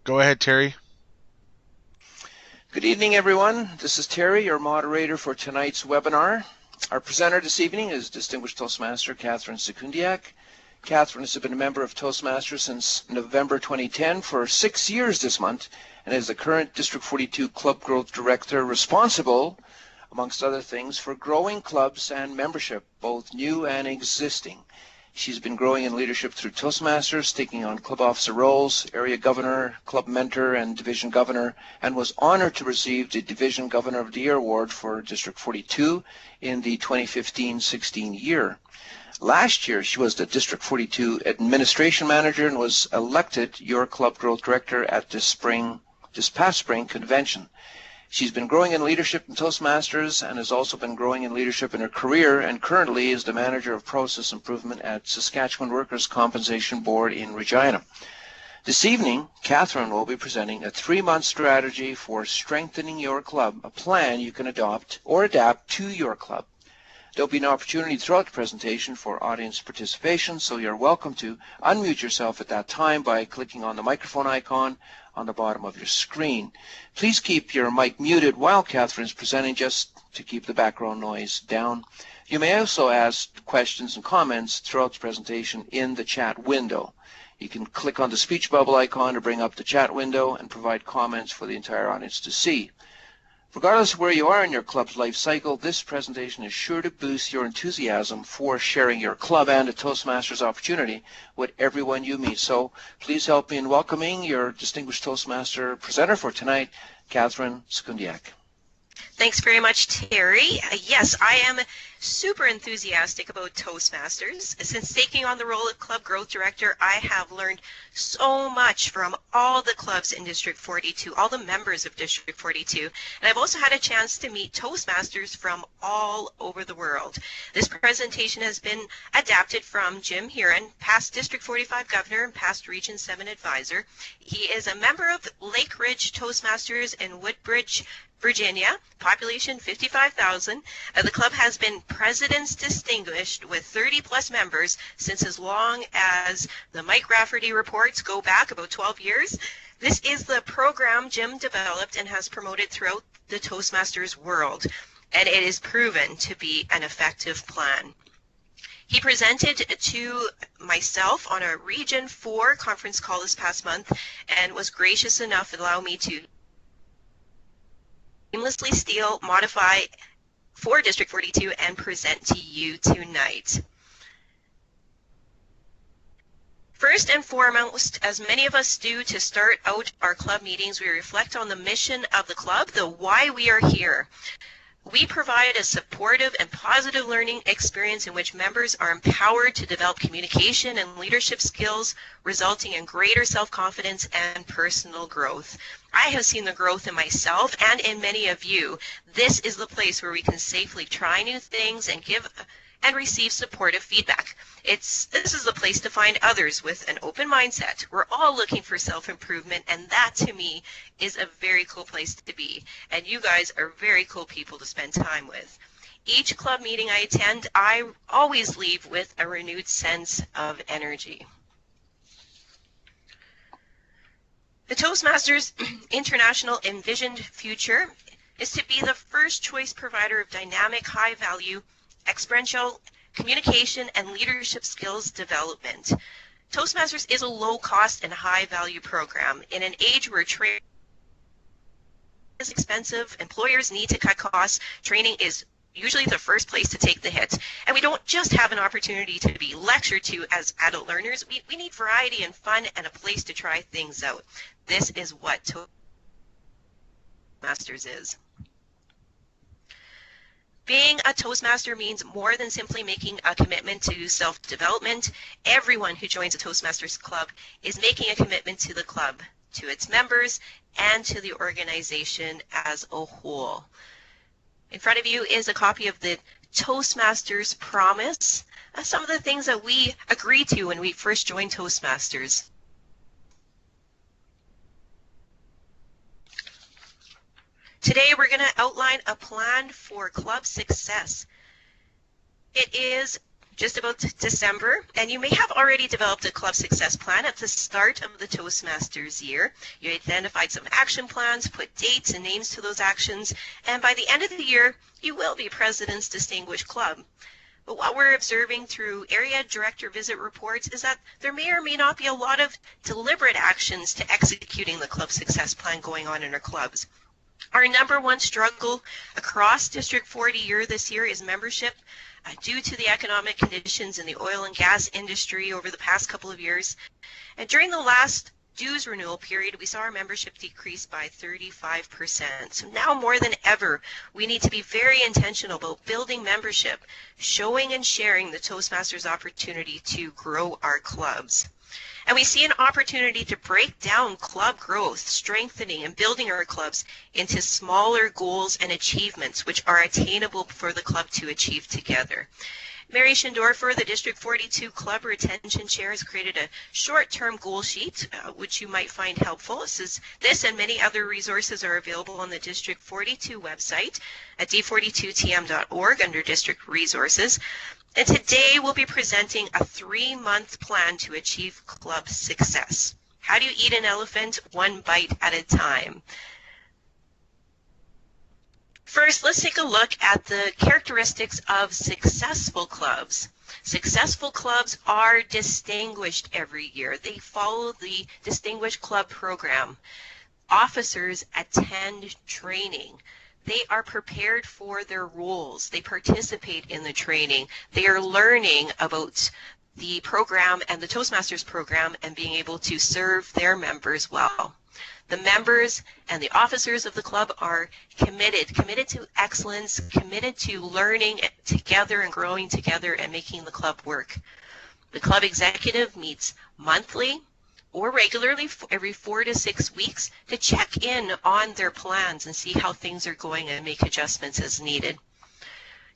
Go ahead, Terry. Good evening, everyone. This is Terry, your moderator for tonight's webinar. Our presenter this evening is Distinguished Toastmaster Catherine Secundiak. Catherine has been a member of Toastmasters since November 2010 for 6 years this month and is the current District 42 Club Growth Director responsible, amongst other things, for growing clubs and membership, both new and existing. She's been growing in leadership through Toastmasters, taking on club officer roles, area governor, club mentor, and division governor, and was honored to receive the Division Governor of the Year Award for District 42 in the 2015-16 year. Last year, she was the District 42 Administration Manager and was elected your Club Growth Director at this past spring convention. She's been growing in leadership in Toastmasters and has also been growing in leadership in her career, and currently is the Manager of Process Improvement at Saskatchewan Workers' Compensation Board in Regina. This evening, Catherine will be presenting a 3-month strategy for strengthening your club, a plan you can adopt or adapt to your club. There'll be an opportunity throughout the presentation for audience participation, so you're welcome to unmute yourself at that time by clicking on the microphone icon on the bottom of your screen. Please keep your mic muted while Catherine is presenting, just to keep the background noise down. You may also ask questions and comments throughout the presentation in the chat window. You can click on the speech bubble icon to bring up the chat window and provide comments for the entire audience to see. Regardless of where you are in your club's life cycle, this presentation is sure to boost your enthusiasm for sharing your club and a Toastmasters opportunity with everyone you meet. So please help me in welcoming your distinguished Toastmaster presenter for tonight, Catherine Secundiak. Thanks very much, Terry. Yes, I am super enthusiastic about Toastmasters. Since taking on the role of Club Growth Director, I have learned so much from all the clubs in District 42, all the members of District 42, and I've also had a chance to meet Toastmasters from all over the world. This presentation has been adapted from Jim Huron, past District 45 Governor and past Region 7 Advisor. He is a member of Lake Ridge Toastmasters in Woodbridge, Virginia, population 55,000. The club has been President's Distinguished with 30-plus members since as long as the Mike Rafferty reports go back about 12 years. This is the program Jim developed and has promoted throughout the Toastmasters world, and it is proven to be an effective plan. He presented to myself on a Region 4 conference call this past month and was gracious enough to allow me to seamlessly steal, modify for District 42 and present to you tonight. First and foremost, as many of us do to start out our club meetings, we reflect on the mission of the club, the why we are here. We provide a supportive and positive learning experience in which members are empowered to develop communication and leadership skills, resulting in greater self-confidence and personal growth. I have seen the growth in myself and in many of you. This is the place where we can safely try new things and give and receive supportive feedback. This is the place to find others with an open mindset. We're all looking for self-improvement, and that to me is a very cool place to be. And you guys are very cool people to spend time with. Each club meeting I attend, I always leave with a renewed sense of energy. The Toastmasters International envisioned future is to be the first choice provider of dynamic, high-value, experiential communication and leadership skills development. Toastmasters is a low-cost and high-value program. In an age where training is expensive, employers need to cut costs, training is usually the first place to take the hit. And we don't just have an opportunity to be lectured to as adult learners. We need variety and fun and a place to try things out. This is what Toastmasters is. Being a Toastmaster means more than simply making a commitment to self-development. Everyone who joins a Toastmasters club is making a commitment to the club, to its members, and to the organization as a whole. In front of you is a copy of the Toastmasters Promise, some of the things that we agreed to when we first joined Toastmasters. Today we're going to outline a plan for club success. It is just about December, and you may have already developed a club success plan at the start of the Toastmasters year. You identified some action plans, put dates and names to those actions, and by the end of the year, you will be President's Distinguished Club. But what we're observing through area director visit reports is that there may or may not be a lot of deliberate actions to executing the club success plan going on in our clubs. Our number one struggle across District 40 this year is membership. Due to the economic conditions in the oil and gas industry over the past couple of years. And during the last dues renewal period, we saw our membership decrease by 35%. So now more than ever, we need to be very intentional about building membership, showing and sharing the Toastmasters opportunity to grow our clubs. And we see an opportunity to break down club growth, strengthening and building our clubs into smaller goals and achievements which are attainable for the club to achieve together. Mary Schindorfer, the District 42 Club Retention Chair, has created a short-term goal sheet, which you might find helpful. This and many other resources are available on the District 42 website at d42tm.org under District Resources. And today we'll be presenting a 3-month plan to achieve club success. How do you eat an elephant? One bite at a time. First, let's take a look at the characteristics of successful clubs. Successful clubs are distinguished every year. They follow the Distinguished Club program. Officers attend training. They are prepared for their roles. They participate in the training. They are learning about the program and the Toastmasters program and being able to serve their members well. The members and the officers of the club are committed to excellence, committed to learning together and growing together and making the club work. The club executive meets monthly or regularly every 4 to 6 weeks to check in on their plans and see how things are going and make adjustments as needed.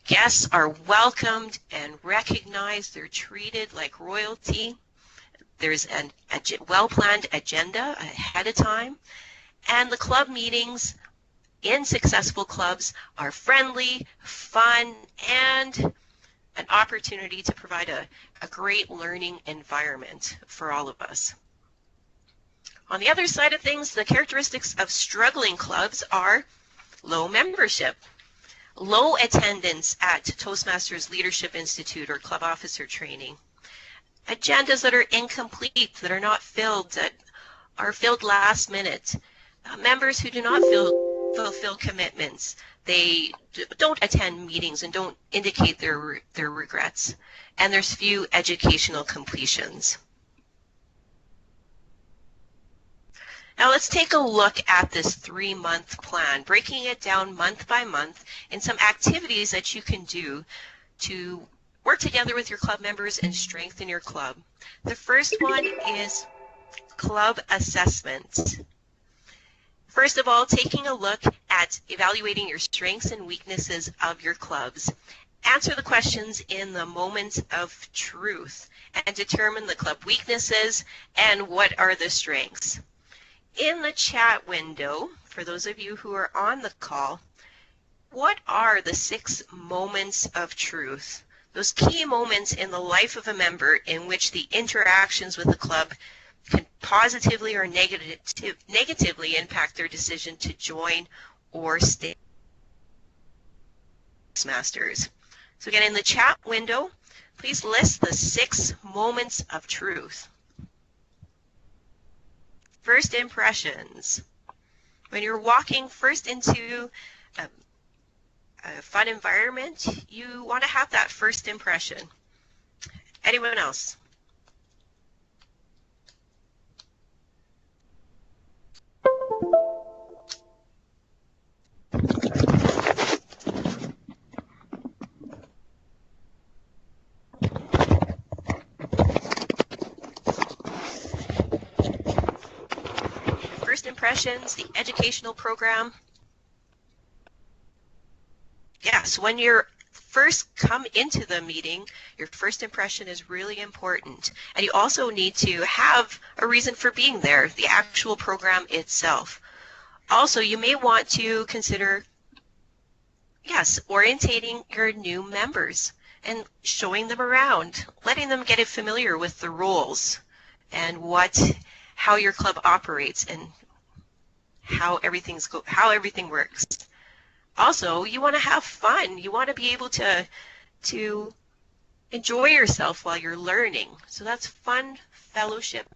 Guests are welcomed and recognized. They're treated like royalty. There's a well-planned agenda ahead of time. And the club meetings in successful clubs are friendly, fun, and an opportunity to provide a great learning environment for all of us. On the other side of things, the characteristics of struggling clubs are low membership, low attendance at Toastmasters Leadership Institute or club officer training, agendas that are incomplete, that are not filled, that are filled last minute, members who do not fulfill commitments, they don't attend meetings and don't indicate their regrets, and there's few educational completions. Now let's take a look at this 3-month plan, breaking it down month by month in some activities that you can do to work together with your club members and strengthen your club. The first one is club assessment. First of all, taking a look at evaluating your strengths and weaknesses of your clubs. Answer the questions in the moment of truth and determine the club weaknesses and what are the strengths. In the chat window, for those of you who are on the call, what are the 6 moments of truth? Those key moments in the life of a member in which the interactions with the club can positively or negatively impact their decision to join or stay Toastmasters. So again, in the chat window, please list the 6 moments of truth. First impressions. When you're walking first into a fun environment, you want to have that first impression. Anyone else? First impressions, the educational program. Yes, when you're first come into the meeting, your first impression is really important. And you also need to have a reason for being there, the actual program itself. Also, you may want to consider, yes, orientating your new members. and showing them around, letting them get familiar with the rules and how your club operates and how everything works. Also, you want to have fun. You want to be able to enjoy yourself while you're learning. So that's fun fellowship.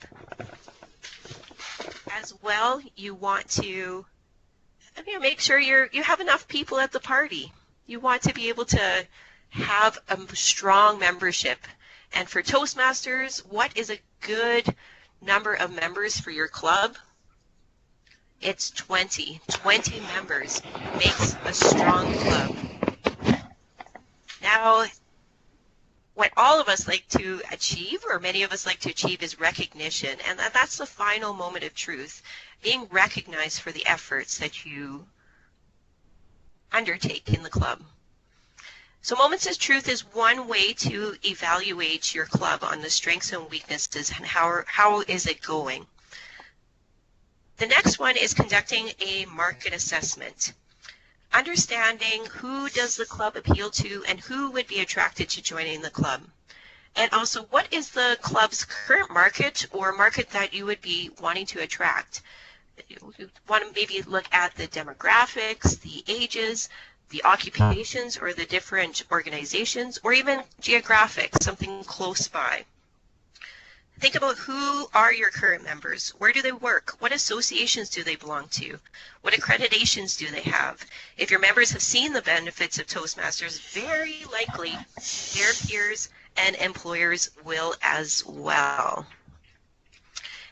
As well, you want to make sure you have enough people at the party. You want to be able to have a strong membership. And for Toastmasters, what is a good number of members for your club? It's 20. 20 members makes a strong club. Now, what all of us like to achieve, or many of us like to achieve, is recognition. And that's the final moment of truth, being recognized for the efforts that you undertake in the club. So Moments of Truth is one way to evaluate your club on the strengths and weaknesses and how is it going. The next one is conducting a market assessment. Understanding who does the club appeal to and who would be attracted to joining the club. And also, what is the club's current market or market that you would be wanting to attract? You want to maybe look at the demographics, the ages, the occupations, or the different organizations, or even geographic, something close by. Think about who are your current members, where do they work, what associations do they belong to, what accreditations do they have. If your members have seen the benefits of Toastmasters, very likely their peers and employers will as well.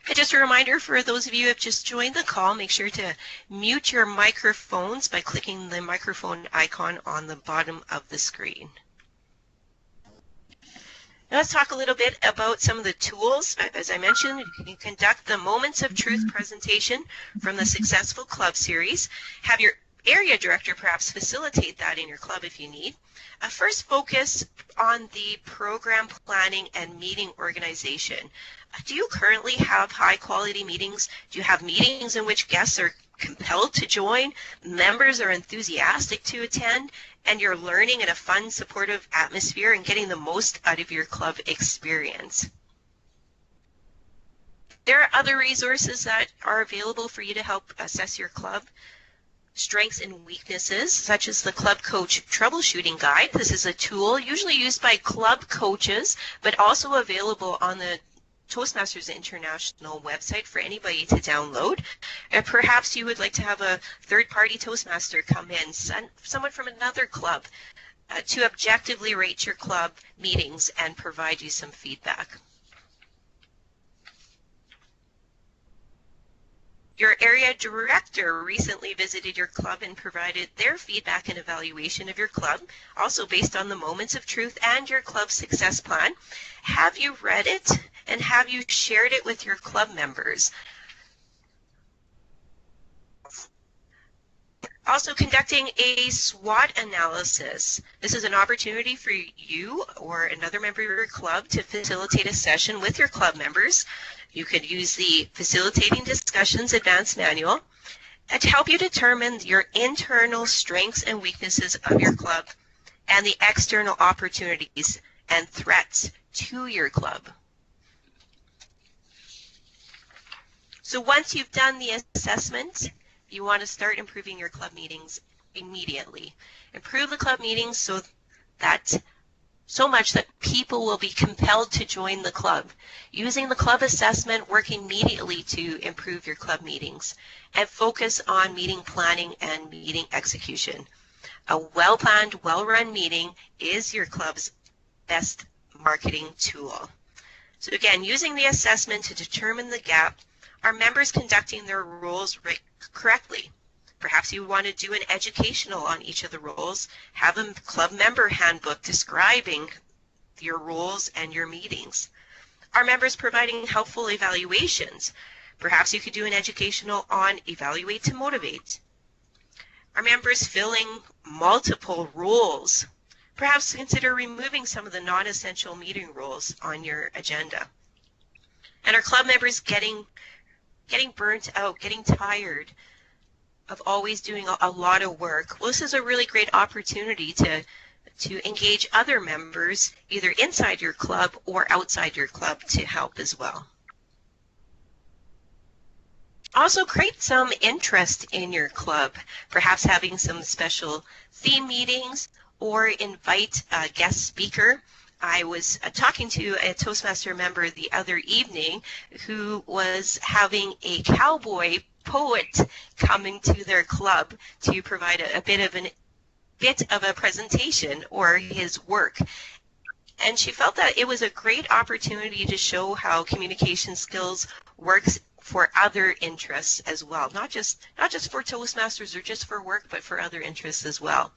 And just a reminder for those of you who have just joined the call, make sure to mute your microphones by clicking the microphone icon on the bottom of the screen. Now let's talk a little bit about some of the tools. As I mentioned, you can conduct the Moments of Truth presentation from the Successful Club series. Have your area director perhaps facilitate that in your club if you need. First, focus on the program planning and meeting organization. Do you currently have high-quality meetings? Do you have meetings in which guests are compelled to join, members are enthusiastic to attend, and you're learning in a fun, supportive atmosphere and getting the most out of your club experience? There are other resources that are available for you to help assess your club. Strengths and weaknesses, such as the Club Coach Troubleshooting Guide. This is a tool usually used by club coaches, but also available on the Toastmasters International website for anybody to download. And perhaps you would like to have a third-party Toastmaster come in, someone from another club, to objectively rate your club meetings and provide you some feedback. Your area director recently visited your club and provided their feedback and evaluation of your club, also based on the Moments of Truth and your club success plan. Have you read it and have you shared it with your club members? Also, conducting a SWOT analysis. This is an opportunity for you or another member of your club to facilitate a session with your club members. You could use the Facilitating Discussions Advanced Manual to help you determine your internal strengths and weaknesses of your club and the external opportunities and threats to your club. So once you've done the assessment, you want to start improving your club meetings immediately. Improve the club meetings so much that people will be compelled to join the club. Using the club assessment, work immediately to improve your club meetings, and focus on meeting planning and meeting execution. A well-planned, well-run meeting is your club's best marketing tool. So again, using the assessment to determine the gap, are members conducting their roles correctly? Perhaps you want to do an educational on each of the roles, have a club member handbook describing your roles and your meetings. Are members providing helpful evaluations? Perhaps you could do an educational on Evaluate to Motivate. Are members filling multiple roles? Perhaps consider removing some of the non-essential meeting roles on your agenda. And are club members getting burnt out, getting tired of always doing a lot of work? Well, this is a really great opportunity to to engage other members either inside your club or outside your club to help as well. Also create some interest in your club, perhaps having some special theme meetings or invite a guest speaker. I was talking to a Toastmaster member the other evening who was having a cowboy poet coming to their club to provide a bit of a presentation or his work. And she felt that it was a great opportunity to show how communication skills works for other interests as well, not just for Toastmasters or just for work, but for other interests as well.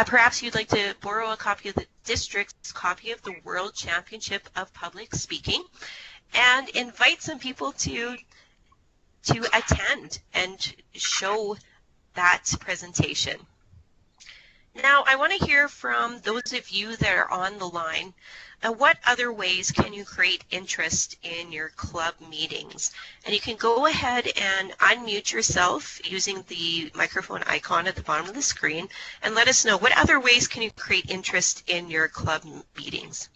Perhaps you'd like to borrow a copy of the district's copy of the World Championship of Public Speaking and invite some people to attend and show that presentation. Now, I want to hear from those of you that are on the line. What other ways can you create interest in your club meetings? And you can go ahead and unmute yourself using the microphone icon at the bottom of the screen and let us know what other ways can you create interest in your club meetings.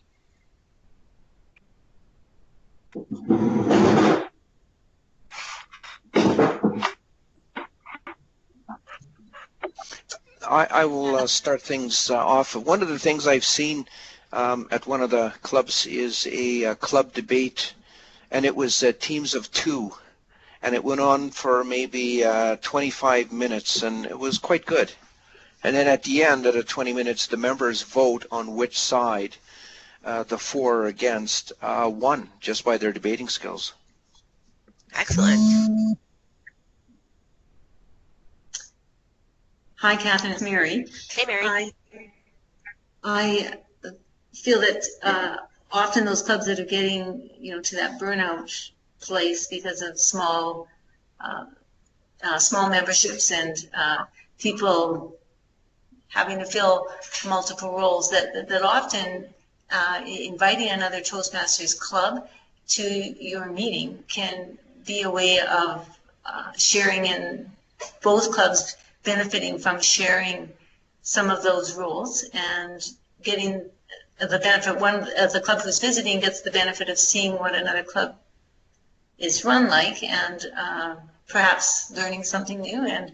I will start things off. One of the things I've seen at one of the clubs is a club debate, and it was teams of two, and it went on for maybe 25 minutes, and it was quite good. And then at the end of the 20 minutes, the members vote on which side, the for or against, won just by their debating skills. Excellent. Hi, Catherine. It's Mary. Hey, Mary. I feel that often those clubs that are getting, to that burnout place because of small memberships and people having to fill multiple roles, that often inviting another Toastmasters club to your meeting can be a way of sharing in both clubs benefiting from sharing some of those roles and getting the benefit. One of the club who's visiting gets the benefit of seeing what another club is run like and perhaps learning something new, and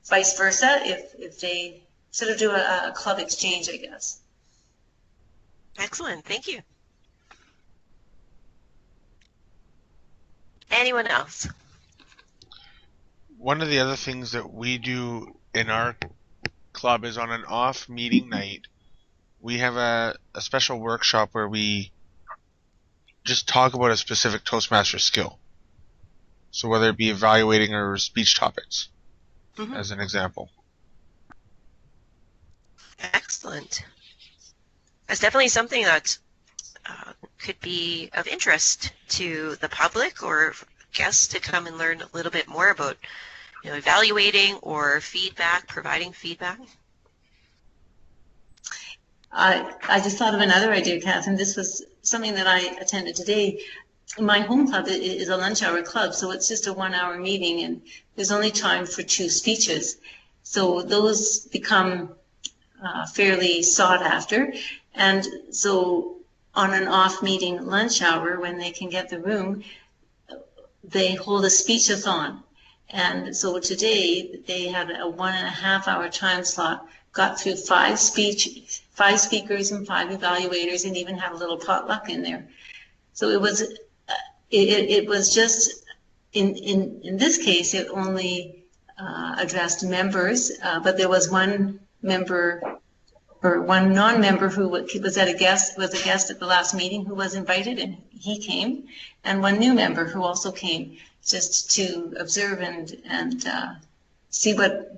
vice versa if they sort of do a club exchange, I guess. Excellent. Thank you. Anyone else? One of the other things that we do in our club is on an off meeting night, we have a special workshop where we just talk about a specific Toastmaster skill. So whether it be evaluating or speech topics, as an example. Excellent. That's definitely something that could be of interest to the public or guests to come and learn a little bit more about, evaluating or feedback, providing feedback. I just thought of another idea, Catherine. This was something that I attended today. My home club is a lunch hour club, so it's just a 1 hour meeting, and there's only time for 2 speeches. So those become fairly sought after. And so on an off meeting lunch hour, when they can get the room, they hold a speech-a-thon. And so today they had a 1.5 hour time slot, got through 5 speakers and 5 evaluators, and even had a little potluck in there. So it was just, in this case, it only addressed members, but there was one member or one non-member who was a guest at the last meeting who was invited, and he came, and one new member who also came just to observe and see what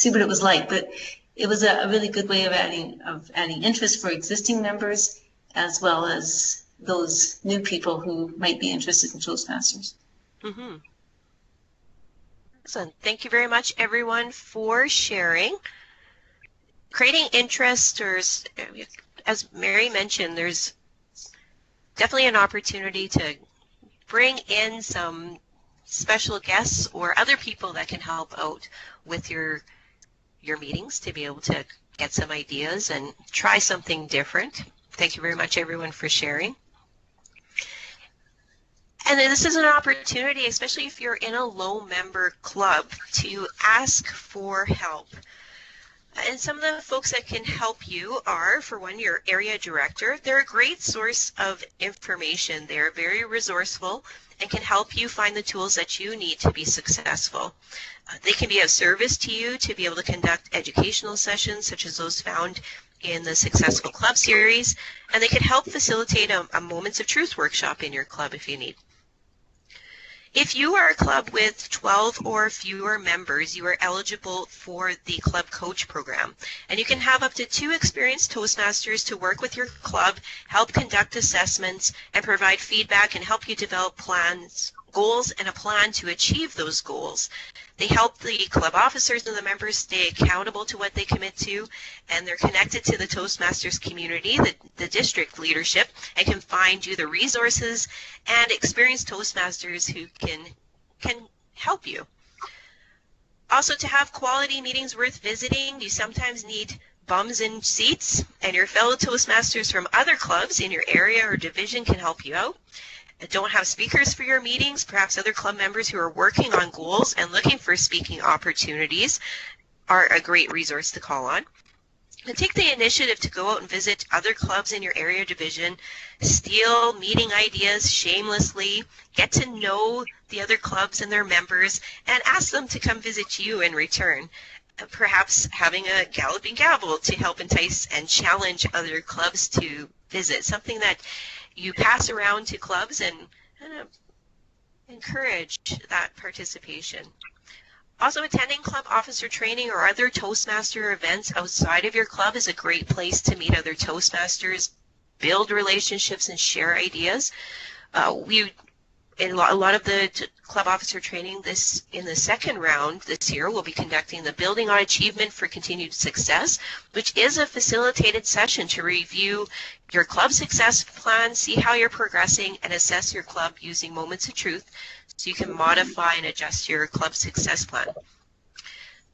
it was like. But it was a really good way of adding interest for existing members as well as those new people who might be interested in Toastmasters. Mm-hmm. So thank you very much, everyone, for sharing. Creating interest, or as Mary mentioned, there's definitely an opportunity to bring in some special guests or other people that can help out with your meetings to be able to get some ideas and try something different. Thank you very much, everyone, for sharing. And this is an opportunity, especially if you're in a low member club, to ask for help. And some of the folks that can help you are, for one, your area director. They're a great source of information. They're very resourceful and can help you find the tools that you need to be successful. They can be of service to you to be able to conduct educational sessions such as those found in the Successful Club series, and they can help facilitate a Moments of Truth workshop in your club if you need. If you are a club with 12 or fewer members, you are eligible for the Club Coach program. And you can have up to 2 experienced Toastmasters to work with your club, help conduct assessments, and provide feedback and help you develop plans, goals, and a plan to achieve those goals. They help the club officers and the members stay accountable to what they commit to, and they're connected to the Toastmasters community, the district leadership, and can find you the resources and experienced Toastmasters who can help you. Also, to have quality meetings worth visiting, you sometimes need bums in seats, and your fellow Toastmasters from other clubs in your area or division can help you out. Don't have speakers for your meetings, perhaps other club members who are working on goals and looking for speaking opportunities are a great resource to call on. And take the initiative to go out and visit other clubs in your area division, steal meeting ideas shamelessly, get to know the other clubs and their members, and ask them to come visit you in return. Perhaps having a galloping gavel to help entice and challenge other clubs to visit, something that you pass around to clubs and encourage that participation. Also, attending club officer training or other Toastmaster events outside of your club is a great place to meet other Toastmasters, build relationships, and share ideas. In a lot of the club officer training in the second round this year, we'll be conducting the Building on Achievement for Continued Success, which is a facilitated session to review your club success plan, see how you're progressing, and assess your club using Moments of Truth so you can modify and adjust your club success plan.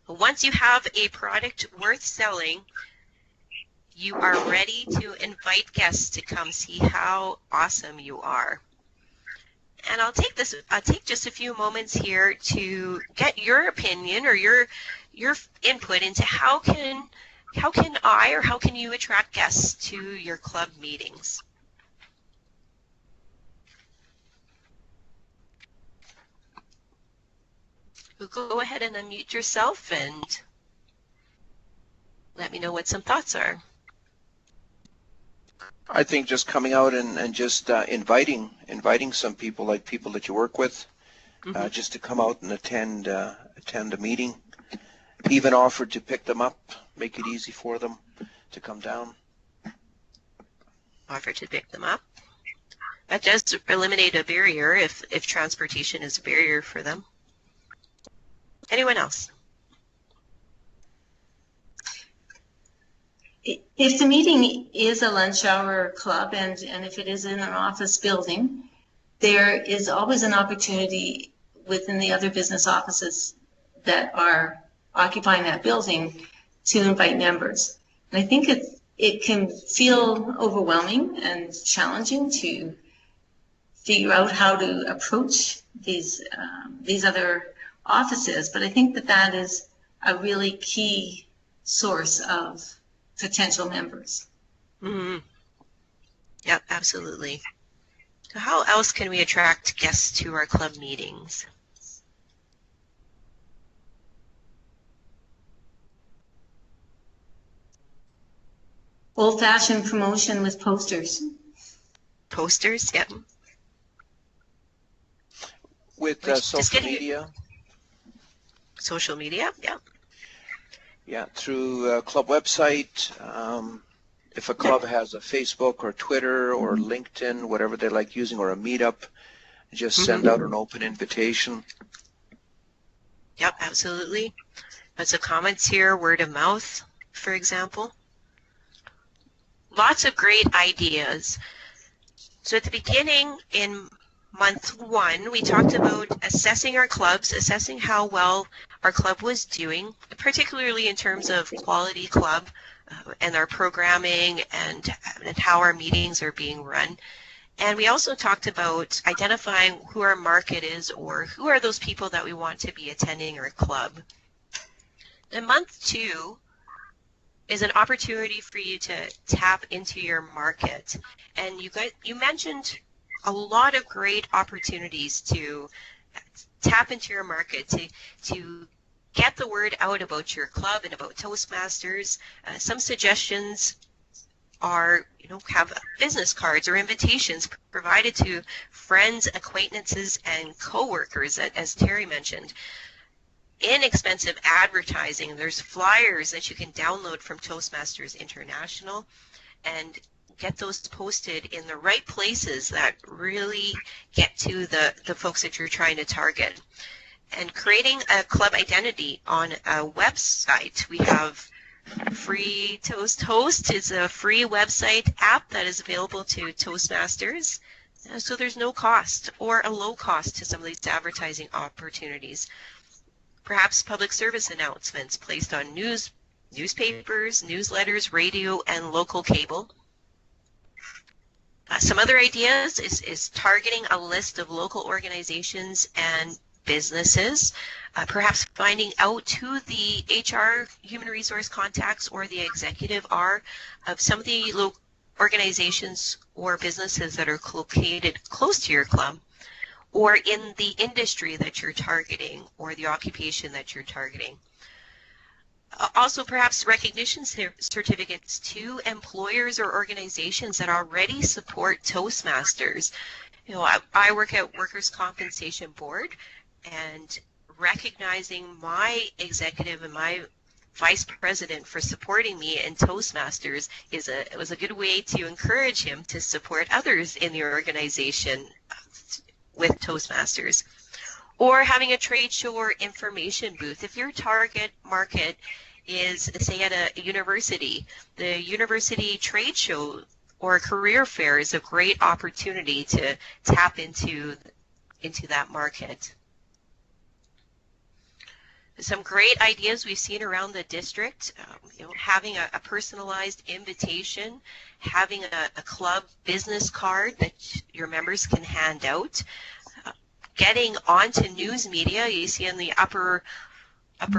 Once you have a product worth selling, you are ready to invite guests to come see how awesome you are. And I'll take just a few moments here to get your opinion or your input into how can you attract guests to your club meetings? Go ahead and unmute yourself and let me know what some thoughts are. I think just coming out and just inviting some people, like people that you work with, just to come out and attend a meeting. Even offer to pick them up, make it easy for them to come down. Offer to pick them up. That does eliminate a barrier if transportation is a barrier for them. Anyone else? If the meeting is a lunch hour club and if it is in an office building, there is always an opportunity within the other business offices that are occupying that building to invite members. And I think it can feel overwhelming and challenging to figure out how to approach these other offices, but I think that is a really key source of potential members. Mm-hmm. Yep, absolutely. So how else can we attract guests to our club meetings? Old-fashioned promotion with posters. Posters, yep. With social media. Social media, yeah. Yeah, through club website. If a club has a Facebook or Twitter or LinkedIn, whatever they like using, or a meetup, just send out an open invitation. Yep, absolutely. Lots of comments here, word of mouth, for example. Lots of great ideas. So at the beginning, in month one, we talked about assessing our clubs, assessing how well our club was doing, particularly in terms of quality club and our programming and how our meetings are being run. And we also talked about identifying who our market is, or who are those people that we want to be attending our club. And month two is an opportunity for you to tap into your market. And you mentioned a lot of great opportunities to tap into your market, to get the word out about your club and about Toastmasters. Some suggestions are, have business cards or invitations provided to friends, acquaintances, and coworkers, as Terry mentioned. Inexpensive advertising. There's flyers that you can download from Toastmasters International and get those posted in the right places that really get to the folks that you're trying to target. And creating a club identity on a website. We have Free Toast Host is a free website app that is available to Toastmasters. So there's no cost or a low cost to some of these advertising opportunities. Perhaps public service announcements placed on newspapers, newsletters, radio, and local cable. Some other ideas is targeting a list of local organizations and businesses, perhaps finding out who the HR, human resource contacts, or the executive are of some of the organizations or businesses that are located close to your club, or in the industry that you're targeting, or the occupation that you're targeting. Also, perhaps recognition certificates to employers or organizations that already support Toastmasters. I work at Workers' Compensation Board, and recognizing my executive and my vice president for supporting me in Toastmasters was a good way to encourage him to support others in the organization with Toastmasters. Or having a trade show or information booth. If your target market is, say, at a university, the university trade show or career fair is a great opportunity to tap into that market. Some great ideas we've seen around the district, having a personalized invitation, having a club business card that your members can hand out, getting onto news media. You see in the upper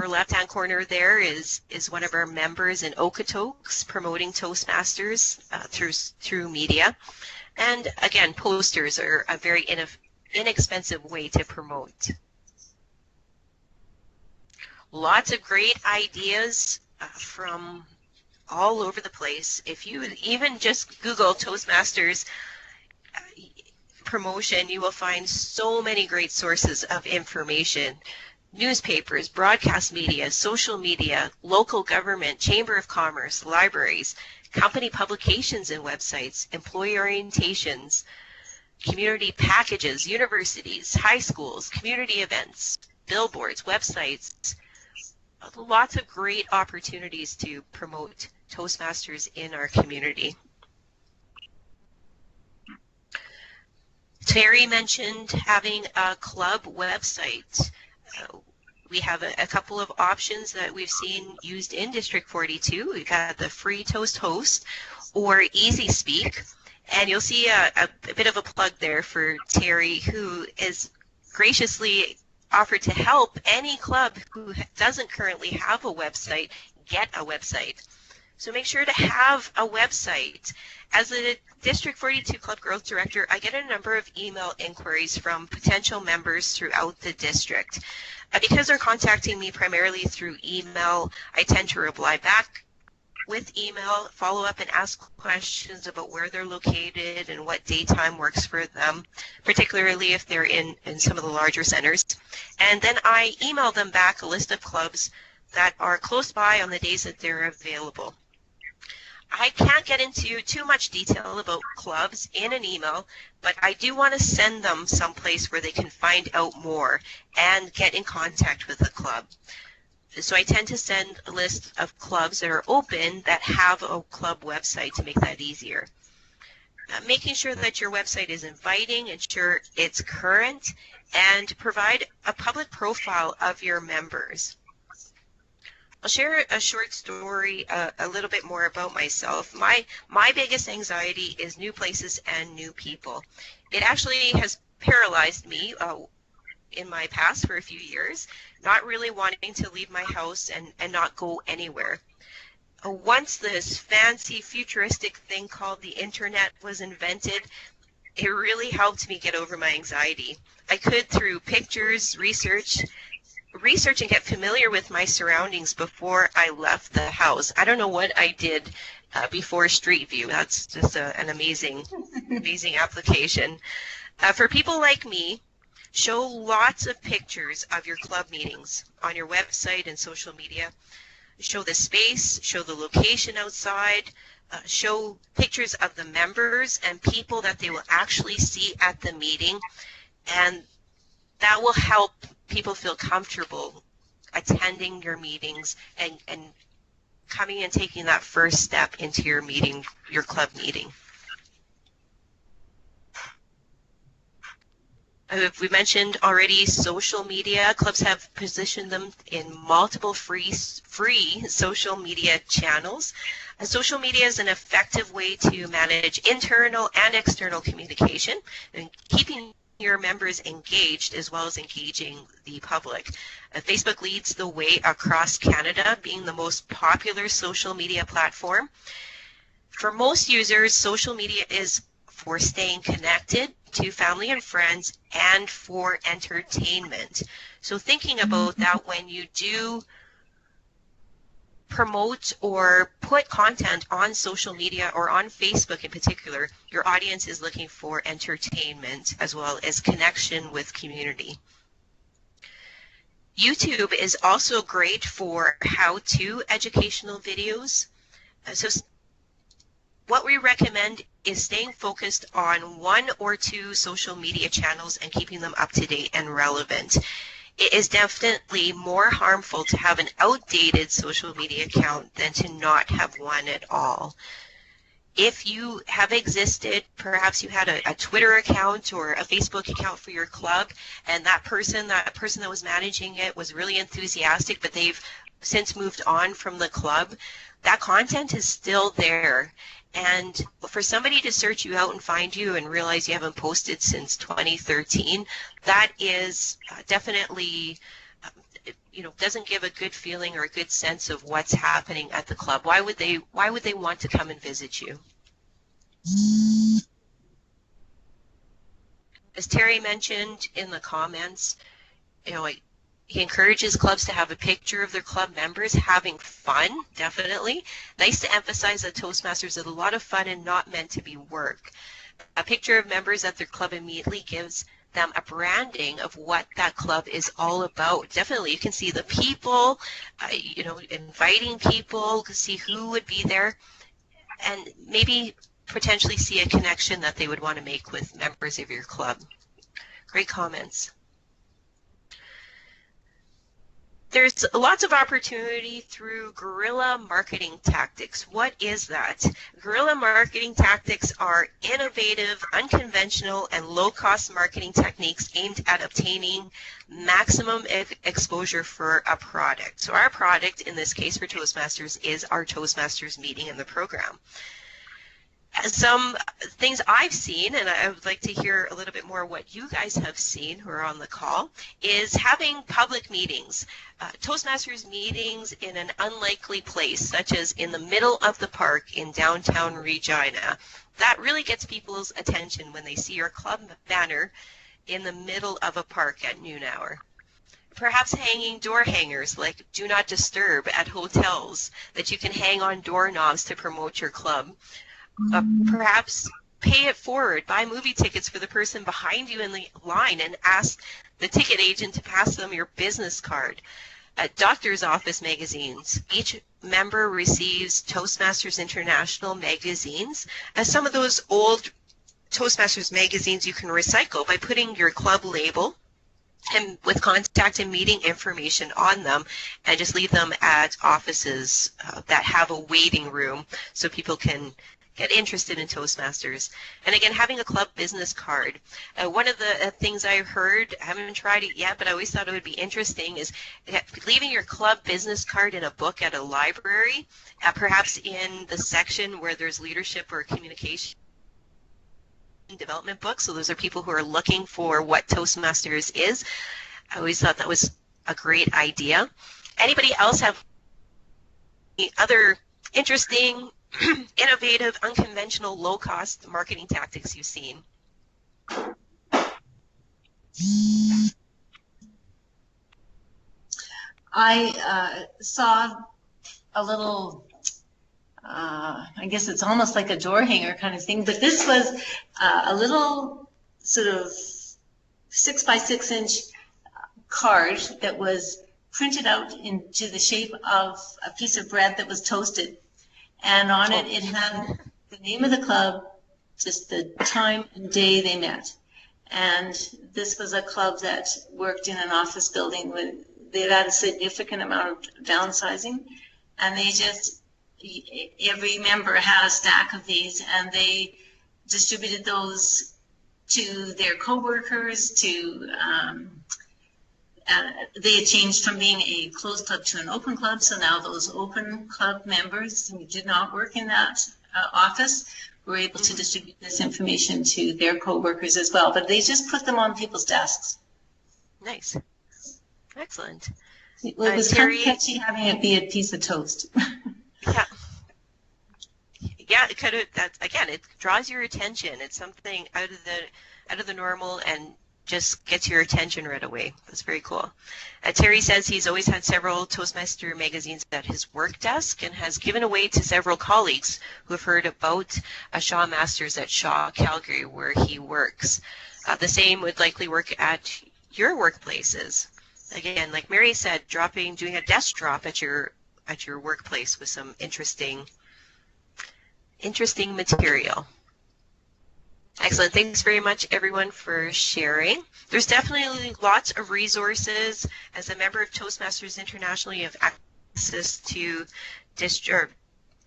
left-hand corner there is one of our members in Okotoks promoting Toastmasters through media. And again, posters are a very inexpensive way to promote. Lots of great ideas from all over the place. If you even just Google Toastmasters promotion, you will find so many great sources of information. Newspapers, broadcast media, social media, local government, Chamber of Commerce, libraries, company publications and websites, employee orientations, community packages, universities, high schools, community events, billboards, websites. Lots of great opportunities to promote Toastmasters in our community. Terry mentioned having a club website. We have a couple of options that we've seen used in District 42. We've had the Free Toast Host or Easy Speak. And you'll see a bit of a plug there for Terry, who is graciously offered to help any club who doesn't currently have a website get a website. So make sure to have a website. As a District 42 Club Growth Director, I get a number of email inquiries from potential members throughout the district. Because they're contacting me primarily through email, I tend to reply back with email, follow up and ask questions about where they're located and what daytime works for them, particularly if they're in some of the larger centers. And then I email them back a list of clubs that are close by on the days that they're available. I can't get into too much detail about clubs in an email, but I do want to send them someplace where they can find out more and get in contact with the club. So I tend to send a list of clubs that are open that have a club website to make that easier. making sure that your website is inviting, ensure it's current, and provide a public profile of your members. I'll share a short story, a little bit more about myself. My biggest anxiety is new places and new people. It actually has paralyzed me in my past for a few years, not really wanting to leave my house and not go anywhere. Once this fancy futuristic thing called the internet was invented, it really helped me get over my anxiety. I could, through pictures, research and get familiar with my surroundings before I left the house. I don't know what I did before Street View. That's just an amazing application. For people like me, show lots of pictures of your club meetings on your website and social media. Show the space, show the location outside, show pictures of the members and people that they will actually see at the meeting, and that will help people feel comfortable attending your meetings and coming and taking that first step into your meeting, your club meeting. We mentioned already social media. Clubs have positioned them in multiple free social media channels. Social media is an effective way to manage internal and external communication and keeping your members engaged as well as engaging the public. Facebook leads the way across Canada, being the most popular social media platform. For most users, social media is for staying connected to family and friends and for entertainment. So thinking about that when you do promote or put content on social media or on Facebook in particular, your audience is looking for entertainment as well as connection with community. YouTube is also great for how-to educational videos. So what we recommend is staying focused on 1 or 2 social media channels and keeping them up to date and relevant. It is definitely more harmful to have an outdated social media account than to not have one at all. If you have existed, perhaps you had a Twitter account or a Facebook account for your club, and that person that was managing it was really enthusiastic, but they've since moved on from the club, that content is still there. And for somebody to search you out and find you and realize you haven't posted since 2013, that is definitely, doesn't give a good feeling or a good sense of what's happening at the club. Why would they want to come and visit you? As Terry mentioned in the comments, he encourages clubs to have a picture of their club members having fun, definitely. Nice to emphasize that Toastmasters is a lot of fun and not meant to be work. A picture of members at their club immediately gives them a branding of what that club is all about. Definitely, you can see the people, inviting people, see who would be there, and maybe potentially see a connection that they would want to make with members of your club. Great comments. There's lots of opportunity through guerrilla marketing tactics. What is that? Guerrilla marketing tactics are innovative, unconventional, and low-cost marketing techniques aimed at obtaining maximum exposure for a product. So our product, in this case for Toastmasters, is our Toastmasters meeting in the program. Some things I've seen, and I would like to hear a little bit more what you guys have seen who are on the call, is having public meetings. Toastmasters meetings in an unlikely place, such as in the middle of the park in downtown Regina. That really gets people's attention when they see your club banner in the middle of a park at noon hour. Perhaps hanging door hangers like Do Not Disturb at hotels that you can hang on doorknobs to promote your club. Perhaps pay it forward, buy movie tickets for the person behind you in the line and ask the ticket agent to pass them your business card. At doctor's office magazines, each member receives Toastmasters International magazines. Some of those old Toastmasters magazines you can recycle by putting your club label and with contact and meeting information on them, and just leave them at offices that have a waiting room so people can get interested in Toastmasters. And again, having a club business card. One of the things I heard, I haven't tried it yet, but I always thought it would be interesting, is leaving your club business card in a book at a library, perhaps in the section where there's leadership or communication development books. So those are people who are looking for what Toastmasters is. I always thought that was a great idea. Anybody else have any other interesting, innovative, unconventional, low-cost marketing tactics you've seen? I saw a little, I guess it's almost like a door hanger kind of thing, but this was a little sort of 6 by 6 inch card that was printed out into the shape of a piece of bread that was toasted. And on it, it had the name of the club, just the time and day they met. And this was a club that worked in an office building with, they've had a significant amount of downsizing. And they just, every member had a stack of these, and they distributed those to their coworkers, to, they had changed from being a closed club to an open club, so now those open club members who did not work in that office were able to distribute this information to their coworkers as well. But they just put them on people's desks. Nice. Excellent. It was kind of catchy having it be a piece of toast. Yeah. Yeah, it kind of, that, again, it draws your attention. It's something out of the normal and just gets your attention right away. That's very cool. Terry says he's always had several Toastmaster magazines at his work desk and has given away to several colleagues who have heard about Shaw Masters at Shaw, Calgary, where he works. The same would likely work at your workplaces. Again, like Mary said, doing a desk drop at your workplace with some interesting material. Excellent. Thanks very much, everyone, for sharing. There's definitely lots of resources. As a member of Toastmasters International, you have access to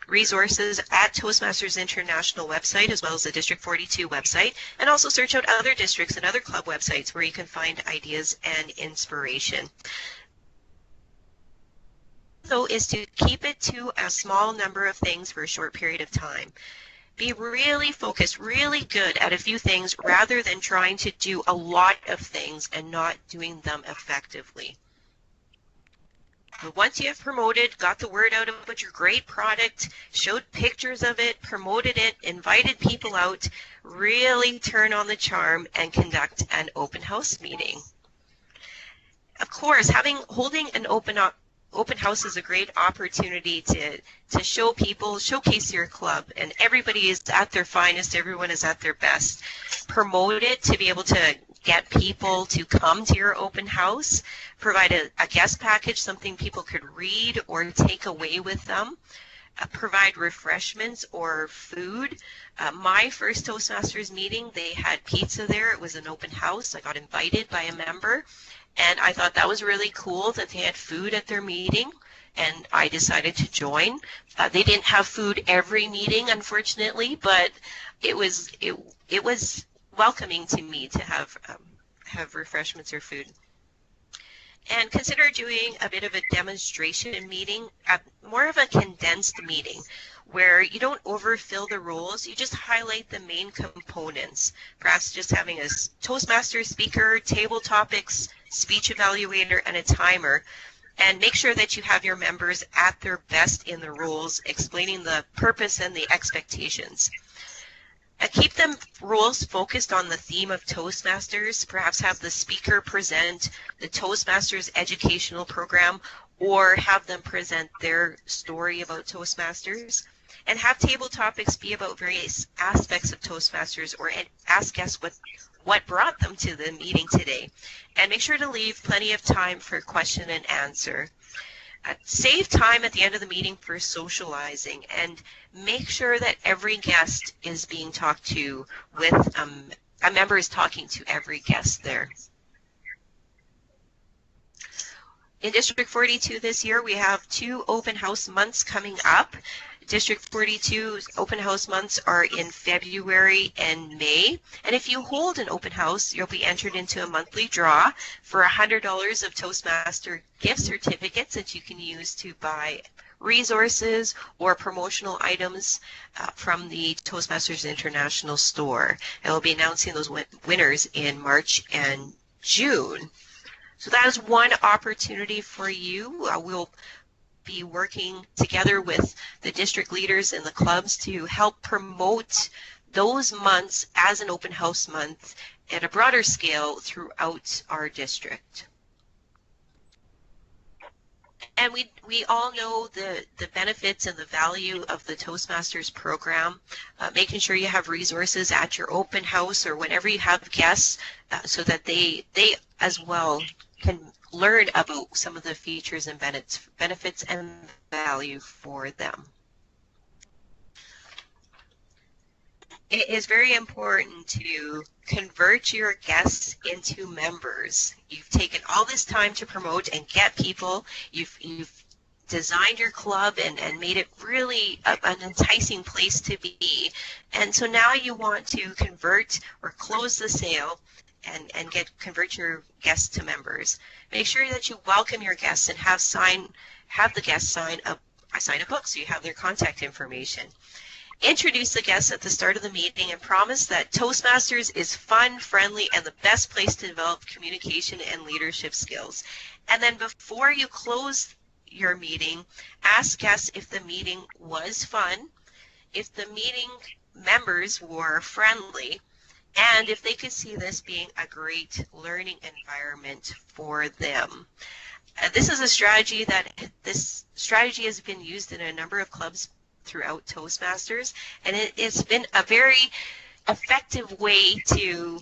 resources at Toastmasters International website, as well as the District 42 website, and also search out other districts and other club websites where you can find ideas and inspiration. So is to keep it to a small number of things for a short period of time. Be really focused, really good at a few things rather than trying to do a lot of things and not doing them effectively. But once you have promoted, got the word out about your great product, showed pictures of it, promoted it, invited people out, really turn on the charm and conduct an open house meeting. Of course, holding an open house is a great opportunity to show people, showcase your club, and everybody is at their finest, everyone is at their best. Promote it to be able to get people to come to your open house, provide a guest package, something people could read or take away with them, provide refreshments or food. My first Toastmasters meeting, they had pizza there. It was an open house. I got invited by a member. And I thought that was really cool that they had food at their meeting, and I decided to join. They didn't have food every meeting, unfortunately, but it was welcoming to me to have refreshments or food. And consider doing a bit of a demonstration meeting, more of a condensed meeting, where you don't overfill the roles, you just highlight the main components. Perhaps just having a Toastmaster speaker, table topics, speech evaluator, and a timer. And make sure that you have your members at their best in the roles, explaining the purpose and the expectations. Keep them rules focused on the theme of Toastmasters. Perhaps have the speaker present the Toastmasters educational program, or have them present their story about Toastmasters. And have table topics be about various aspects of Toastmasters, or ask guests what brought them to the meeting today. And make sure to leave plenty of time for question and answer. Save time at the end of the meeting for socializing, and make sure that every guest is being talked to with a member is talking to every guest there. In District 42 this year, we have 2 open house months coming up. District 42's open house months are in February and May. And if you hold an open house, you'll be entered into a monthly draw for $100 of Toastmaster gift certificates that you can use to buy resources or promotional items from the Toastmasters International store. And we'll be announcing those winners in March and June. So that is one opportunity for you. We'll be working together with the district leaders and the clubs to help promote those months as an open house month at a broader scale throughout our district. And we all know the benefits and the value of the Toastmasters program, making sure you have resources at your open house or whenever you have guests so that they as well can learn about some of the features and benefits and value for them. It is very important to convert your guests into members. You've taken all this time to promote and get people. You've designed your club and made it really an enticing place to be. And so now you want to convert or close the sale and convert your guests to members. Make sure that you welcome your guests and have the guests sign a book so you have their contact information. Introduce the guests at the start of the meeting and promise that Toastmasters is fun, friendly, and the best place to develop communication and leadership skills. And then before you close your meeting, ask guests if the meeting was fun, if the meeting members were friendly, and if they could see this being a great learning environment for them. This is a strategy this strategy has been used in a number of clubs throughout Toastmasters, and it's been a very effective way to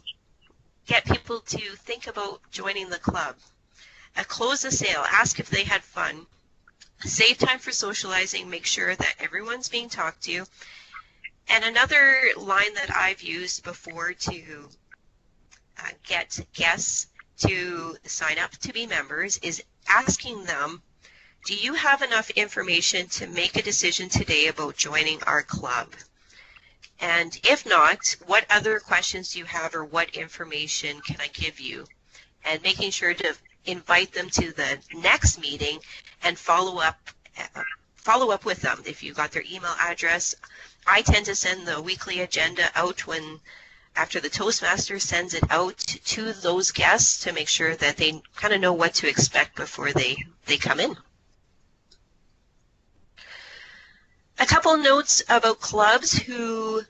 get people to think about joining the club. Close the sale, ask if they had fun, save time for socializing, make sure that everyone's being talked to. And another line that I've used before to get guests to sign up to be members is asking them, do you have enough information to make a decision today about joining our club? And if not, what other questions do you have or what information can I give you? And making sure to invite them to the next meeting and follow up with them. If you got their email address, I tend to send the weekly agenda out after the Toastmaster sends it out to those guests to make sure that they kind of know what to expect before they come in. A couple notes about clubs who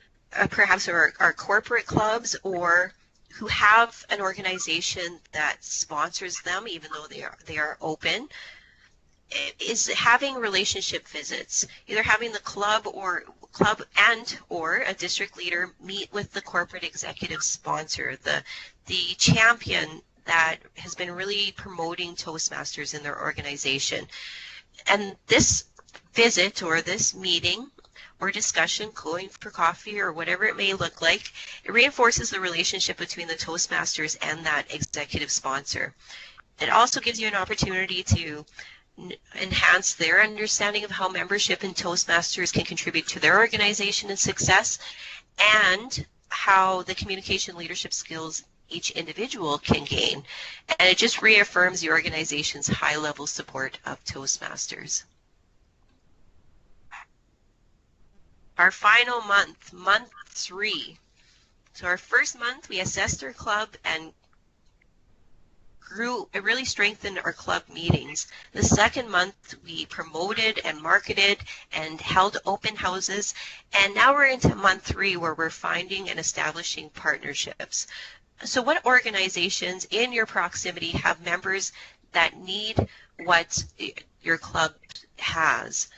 perhaps are corporate clubs or who have an organization that sponsors them, even though they are open, is having relationship visits, either having the club or a district leader meet with the corporate executive sponsor, the champion that has been really promoting Toastmasters in their organization. And this visit or this meeting or discussion, going for coffee or whatever it may look like, it reinforces the relationship between the Toastmasters and that executive sponsor. It also gives you an opportunity to enhance their understanding of how membership in Toastmasters can contribute to their organization and success, and how the communication leadership skills each individual can gain. And it just reaffirms the organization's high-level support of Toastmasters. Our final month, month 3. So our first month, we assessed our club and really strengthened our club meetings. The second month, we promoted and marketed and held open houses. And now we're into month 3, where we're finding and establishing partnerships. So what organizations in your proximity have members that need what your club has?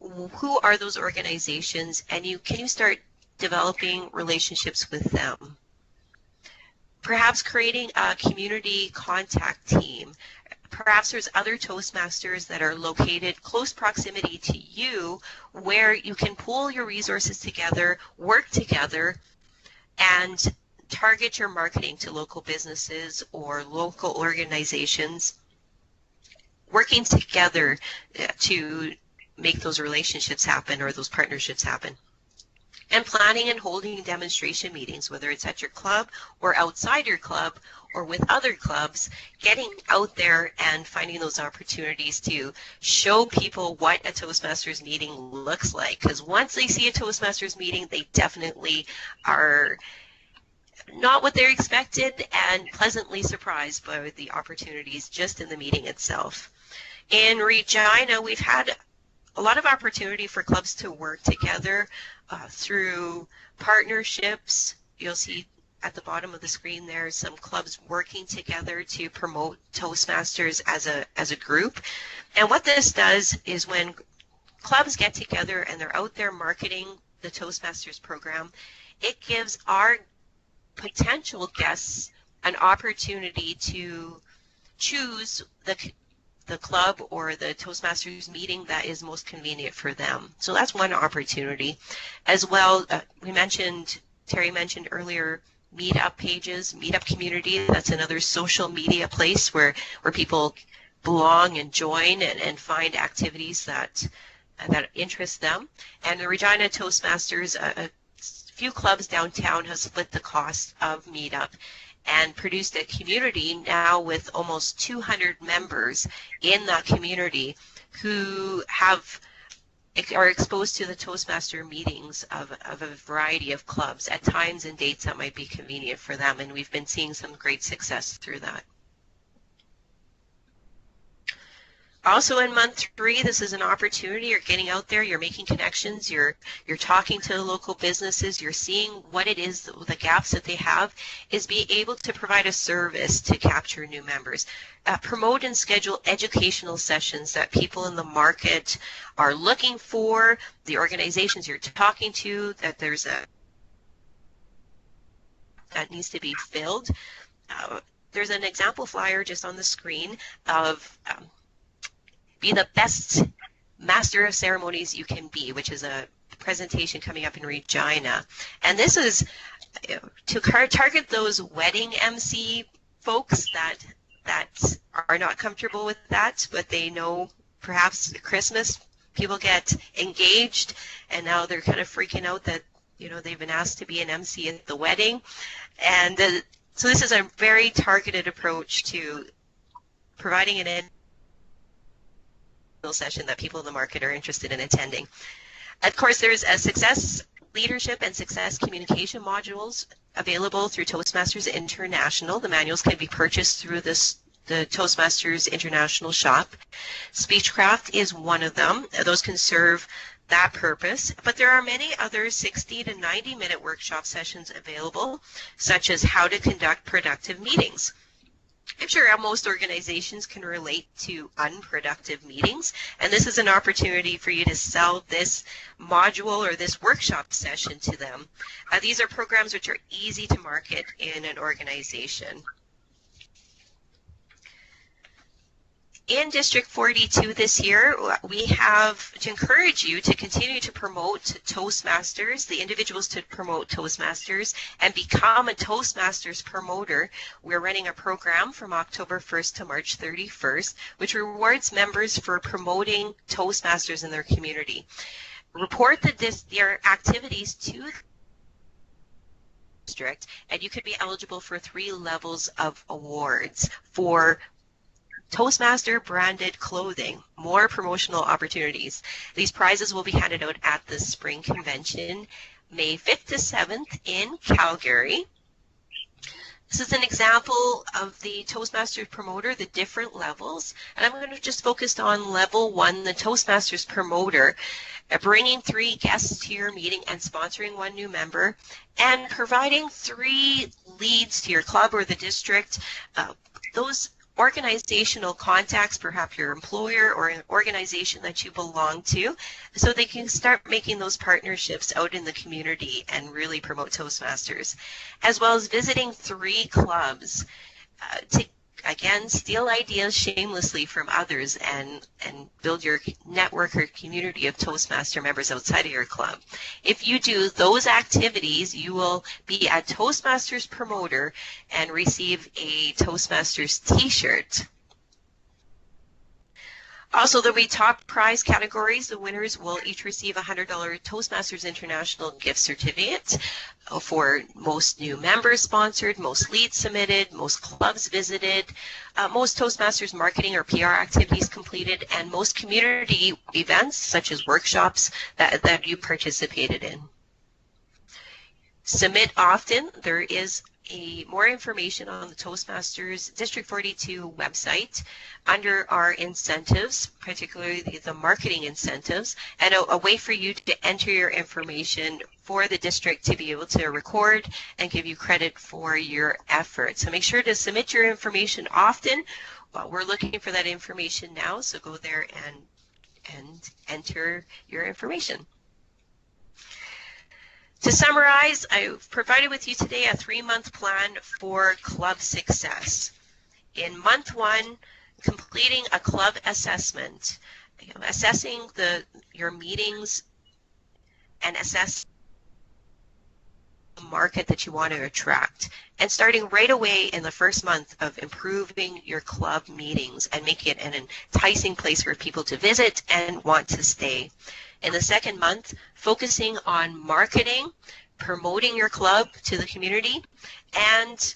Who are those organizations, and can you start developing relationships with them? Perhaps creating a community contact team. Perhaps there's other Toastmasters that are located close proximity to you where you can pool your resources together, work together, and target your marketing to local businesses or local organizations, working together to make those relationships happen or those partnerships happen. And planning and holding demonstration meetings, whether it's at your club or outside your club or with other clubs, getting out there and finding those opportunities to show people what a Toastmasters meeting looks like. Because once they see a Toastmasters meeting, they definitely are not what they're expected and pleasantly surprised by the opportunities just in the meeting itself. In Regina, we've had a lot of opportunity for clubs to work together through partnerships. You'll see at the bottom of the screen there some clubs working together to promote Toastmasters as a group. And what this does is when clubs get together and they're out there marketing the Toastmasters program, it gives our potential guests an opportunity to choose the club or the Toastmasters meeting that is most convenient for them. So that's one opportunity. As well, Terry mentioned earlier, meetup pages, meetup community. That's another social media place where people belong and join and find activities that interest them. And the Regina Toastmasters, a few clubs downtown have split the cost of meetup and produced a community now with almost 200 members in that community who are exposed to the Toastmaster meetings of a variety of clubs at times and dates that might be convenient for them, and we've been seeing some great success through that. Also in month 3, this is an opportunity. You're getting out there, you're making connections, you're talking to the local businesses, you're seeing what it is, the gaps that they have, is be able to provide a service to capture new members. Promote and schedule educational sessions that people in the market are looking for, the organizations you're talking to, that needs to be filled. There's an example flyer just on the screen of be the best master of ceremonies you can be, which is a presentation coming up in Regina. And this is to target those wedding MC folks that are not comfortable with that, but they know perhaps at Christmas people get engaged and now they're kind of freaking out that they've been asked to be an MC at the wedding. And so this is a very targeted approach to providing an session that people in the market are interested in attending. Of course, there's a success leadership and success communication modules available through Toastmasters International. The manuals can be purchased through the Toastmasters International shop. Speechcraft is one of them. Those can serve that purpose, but there are many other 60 to 90-minute workshop sessions available, such as how to conduct productive meetings. I'm sure most organizations can relate to unproductive meetings, and this is an opportunity for you to sell this module or this workshop session to them. These are programs which are easy to market in an organization. In District 42 this year, we have to encourage you to continue to promote Toastmasters, the individuals to promote Toastmasters, and become a Toastmasters promoter. We're running a program from October 1st to March 31st, which rewards members for promoting Toastmasters in their community. Report their activities to the district, and you could be eligible for 3 levels of awards for Toastmaster branded clothing, more promotional opportunities. These prizes will be handed out at the spring convention, May 5th to 7th in Calgary. This is an example of the Toastmasters promoter, the different levels, and I'm going to just focus on level 1, the Toastmasters promoter, bringing 3 guests to your meeting and sponsoring 1 new member, and providing 3 leads to your club or the district. Those organizational contacts, perhaps your employer or an organization that you belong to, so they can start making those partnerships out in the community and really promote Toastmasters, as well as visiting 3 clubs to, again, steal ideas shamelessly from others and build your network or community of Toastmaster members outside of your club. If you do those activities, you will be a Toastmasters promoter and receive a Toastmasters t-shirt. Also, there'll be top prize categories. The winners will each receive a $100 Toastmasters International gift certificate for most new members sponsored, most leads submitted, most clubs visited, most Toastmasters marketing or PR activities completed, and most community events such as workshops that you participated in. Submit often. There is more information on the Toastmasters District 42 website under our incentives, particularly the marketing incentives, and a way for you to enter your information for the district to be able to record and give you credit for your effort. So make sure to submit your information often. Well, we're looking for that information now, so go there and enter your information. To summarize, I've provided with you today a 3-month plan for club success. In month 1, completing a club assessment, assessing your meetings and assess the market that you want to attract, and starting right away in the first month of improving your club meetings and making it an enticing place for people to visit and want to stay. In the second month, focusing on marketing, promoting your club to the community, and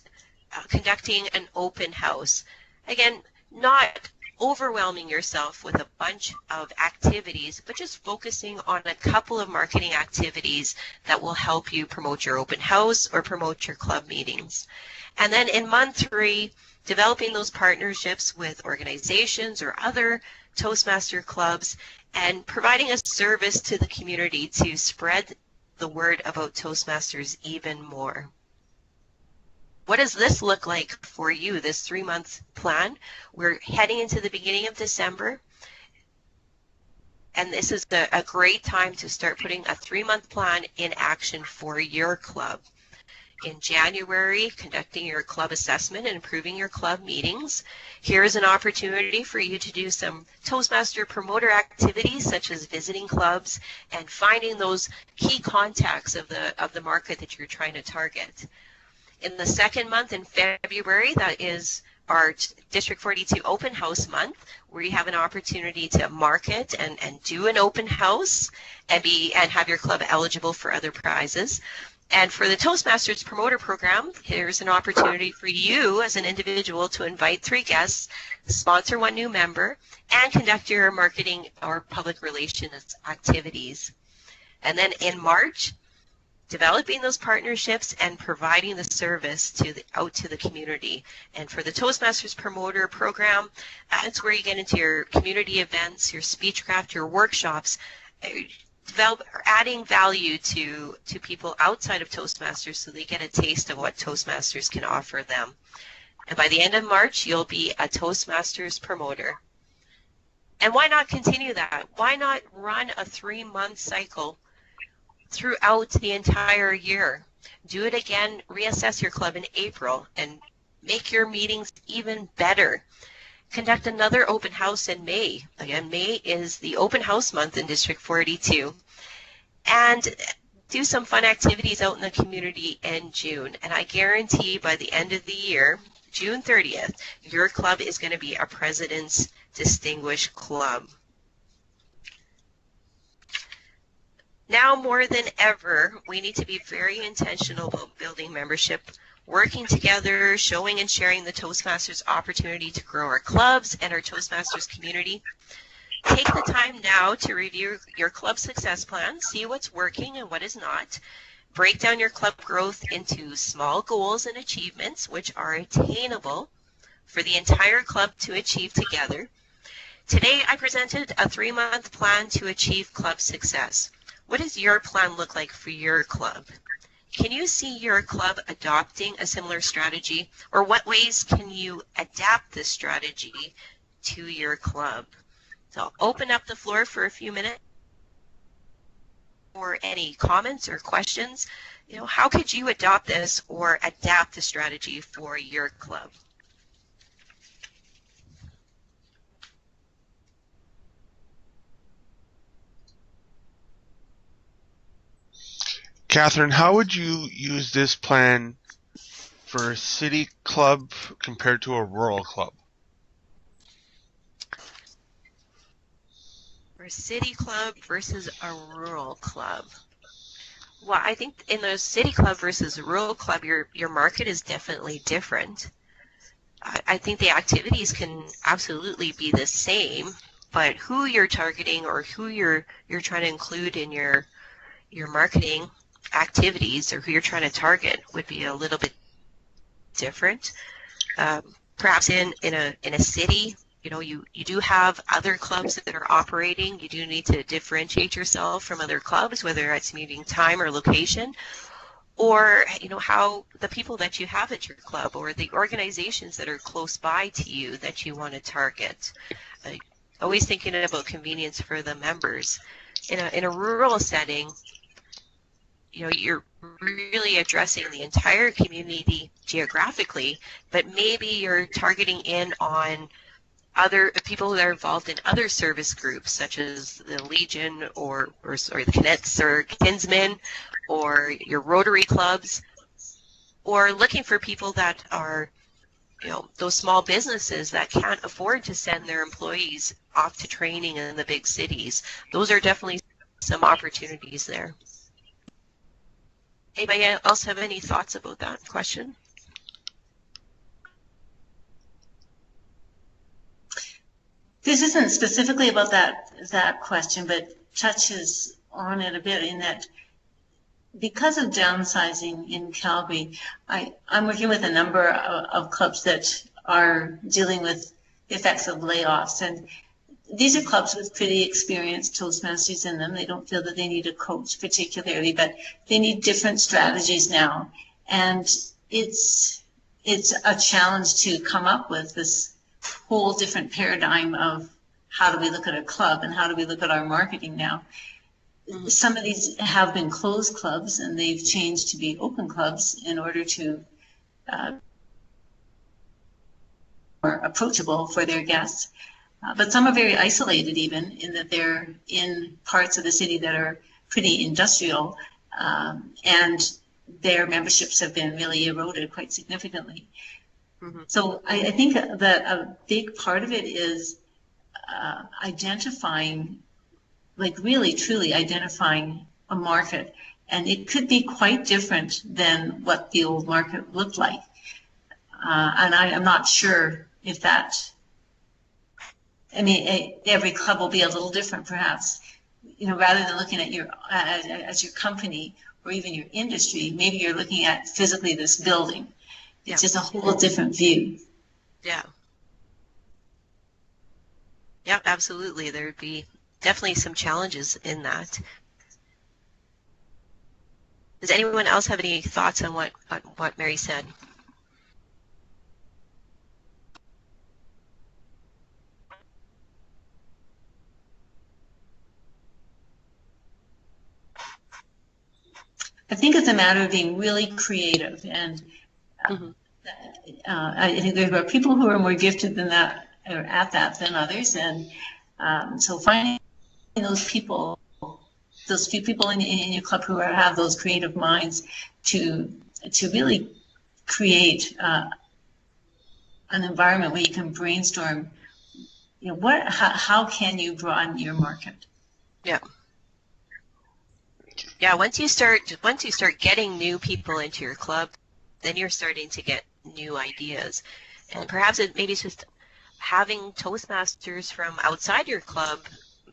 conducting an open house. Again, not overwhelming yourself with a bunch of activities, but just focusing on a couple of marketing activities that will help you promote your open house or promote your club meetings. And then in month 3, developing those partnerships with organizations or other Toastmaster clubs and providing a service to the community to spread the word about Toastmasters even more. What does this look like for you, this 3-month plan? We're heading into the beginning of December, and this is a great time to start putting a 3-month plan in action for your club. In January, conducting your club assessment and improving your club meetings. Here is an opportunity for you to do some Toastmaster promoter activities such as visiting clubs and finding those key contacts of the market that you're trying to target. In the second month in February, that is our District 42 Open House Month, where you have an opportunity to market and do an open house and have your club eligible for other prizes. And for the Toastmasters Promoter Program, here's an opportunity for you as an individual to invite 3 guests, sponsor 1 new member, and conduct your marketing or public relations activities. And then in March, developing those partnerships and providing the service out to the community. And for the Toastmasters Promoter Program, that's where you get into your community events, your speechcraft, your workshops, adding value to people outside of Toastmasters so they get a taste of what Toastmasters can offer them. And by the end of March, you'll be a Toastmasters promoter. And why not continue that? Why not run a 3-month cycle throughout the entire year? Do it again, reassess your club in April, and make your meetings even better. Conduct another open house in May. Again, May is the open house month in District 42. And do some fun activities out in the community in June. And I guarantee by the end of the year, June 30th, your club is going to be a President's Distinguished Club. Now more than ever, we need to be very intentional about building membership, working together, showing and sharing the Toastmasters opportunity to grow our clubs and our Toastmasters community. Take the time now to review your club success plan, see what's working and what is not. Break down your club growth into small goals and achievements which are attainable for the entire club to achieve together. Today I presented a 3-month plan to achieve club success. What does your plan look like for your club? Can you see your club adopting a similar strategy, or what ways can you adapt this strategy to your club? So I'll open up the floor for a few minutes for any comments or questions. How could you adopt this or adapt the strategy for your club? Catherine, how would you use this plan for a city club compared to a rural club? a city club versus a rural club. Well, I think in the city club versus rural club, your market is definitely different. I think the activities can absolutely be the same, but who you're targeting or who you're trying to include in your marketing activities or who you're trying to target would be a little bit different. Perhaps in a city, you do have other clubs that are operating. You do need to differentiate yourself from other clubs, whether it's meeting time or location, or how the people that you have at your club or the organizations that are close by to you that you want to target. Always thinking about convenience for the members. In a rural setting, you're really addressing the entire community geographically, but maybe you're targeting in on other people that are involved in other service groups, such as the Legion or the Cadets or Kinsmen, or your Rotary clubs, or looking for people that are, those small businesses that can't afford to send their employees off to training in the big cities. Those are definitely some opportunities there. Anybody else have any thoughts about that question? This isn't specifically about that question, but touches on it a bit in that because of downsizing in Calgary, I'm working with a number of clubs that are dealing with the effects of layoffs. And these are clubs with pretty experienced Toastmasters in them. They don't feel that they need a coach particularly, but they need different strategies now. And it's a challenge to come up with this whole different paradigm of how do we look at a club and how do we look at our marketing now. Some of these have been closed clubs and they've changed to be open clubs in order to more approachable for their guests. But some are very isolated even in that they're in parts of the city that are pretty industrial, and their memberships have been really eroded quite significantly. Mm-hmm. So I think that a big part of it is identifying, like really truly identifying a market. And it could be quite different than what the old market looked like. And I'm not sure if that, every club will be a little different perhaps. Rather than looking at your as your company or even your industry, maybe you're looking at physically this building. It's just a whole different view. Yeah. Yeah, absolutely. There would be definitely some challenges in that. Does anyone else have any thoughts on what Mary said? I think it's a matter of being really creative, and I think there are people who are more gifted than that, or at that than others, and so finding those people, those few people in your club who have those creative minds to really create an environment where you can brainstorm. How can you broaden your market? Yeah. Yeah, once you start getting new people into your club, then you're starting to get new ideas. And perhaps maybe it's just having Toastmasters from outside your club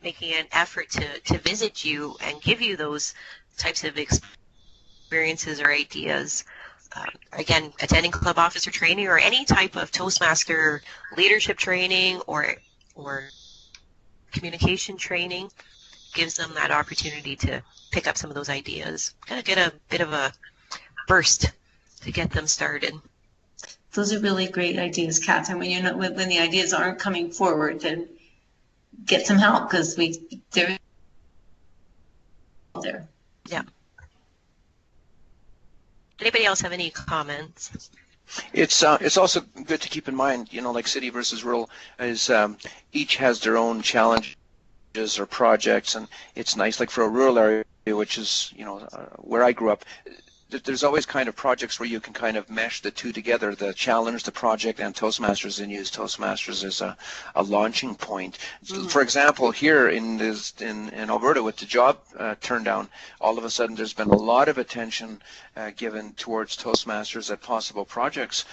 making an effort to visit you and give you those types of experiences or ideas. Again, attending club officer training or any type of Toastmaster leadership training or communication training gives them that opportunity to pick up some of those ideas, kind of get a bit of a burst to get them started. Those are really great ideas, Catherine. When the ideas aren't coming forward, then get some help because they're there. Yeah. Anybody else have any comments? It's also good to keep in mind, like city versus rural, is each has their own challenges or projects, and it's nice, like for a rural area, which is where I grew up, there's always kind of projects where you can kind of mesh the two together, the challenge, the project, and Toastmasters, and use Toastmasters as a launching point. For example, here in Alberta with the job turn down, all of a sudden there's been a lot of attention given towards Toastmasters at possible projects.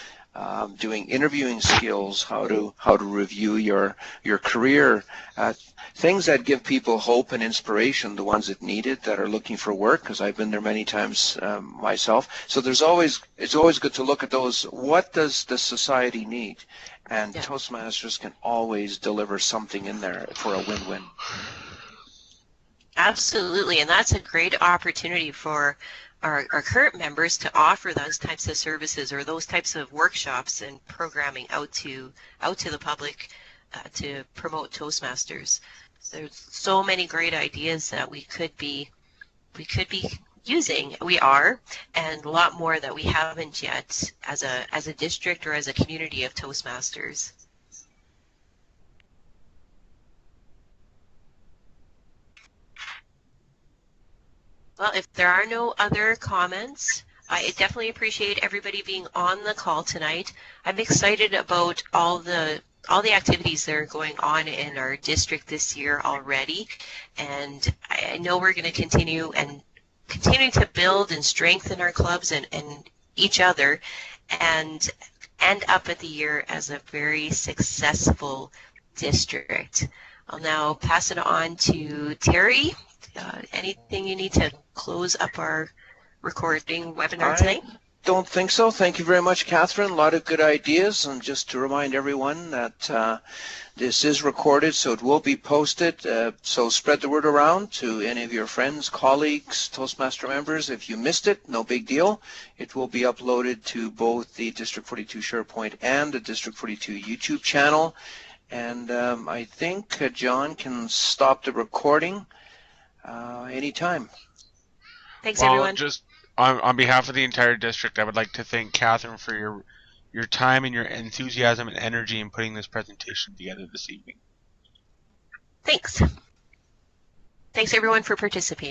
Doing interviewing skills, how to review your career, things that give people hope and inspiration, the ones that need it, that are looking for work, because I've been there many times myself. So it's always good to look at those. What does the society need? And Toastmasters can always deliver something in there for a win-win. Absolutely, and that's a great opportunity for our current members to offer those types of services or those types of workshops and programming out to the public to promote Toastmasters. There's so many great ideas that we could be using. We are, and a lot more that we haven't yet as a district or as a community of Toastmasters. Well, if there are no other comments, I definitely appreciate everybody being on the call tonight. I'm excited about all the activities that are going on in our district this year already, and I know we're going to continue to build and strengthen our clubs and each other, and end up at the year as a very successful district. I'll now pass it on to Terry. Anything you need to close up our recording webinar tonight? Don't think so. Thank you very much, Catherine. A lot of good ideas. And just to remind everyone that this is recorded, so it will be posted. So spread the word around to any of your friends, colleagues, Toastmaster members. If you missed it, no big deal. It will be uploaded to both the District 42 SharePoint and the District 42 YouTube channel. And I think John can stop the recording anytime. Thanks, everyone. Just on behalf of the entire district, I would like to thank Catherine for your time and your enthusiasm and energy in putting this presentation together this evening. Thanks. Thanks, everyone, for participating.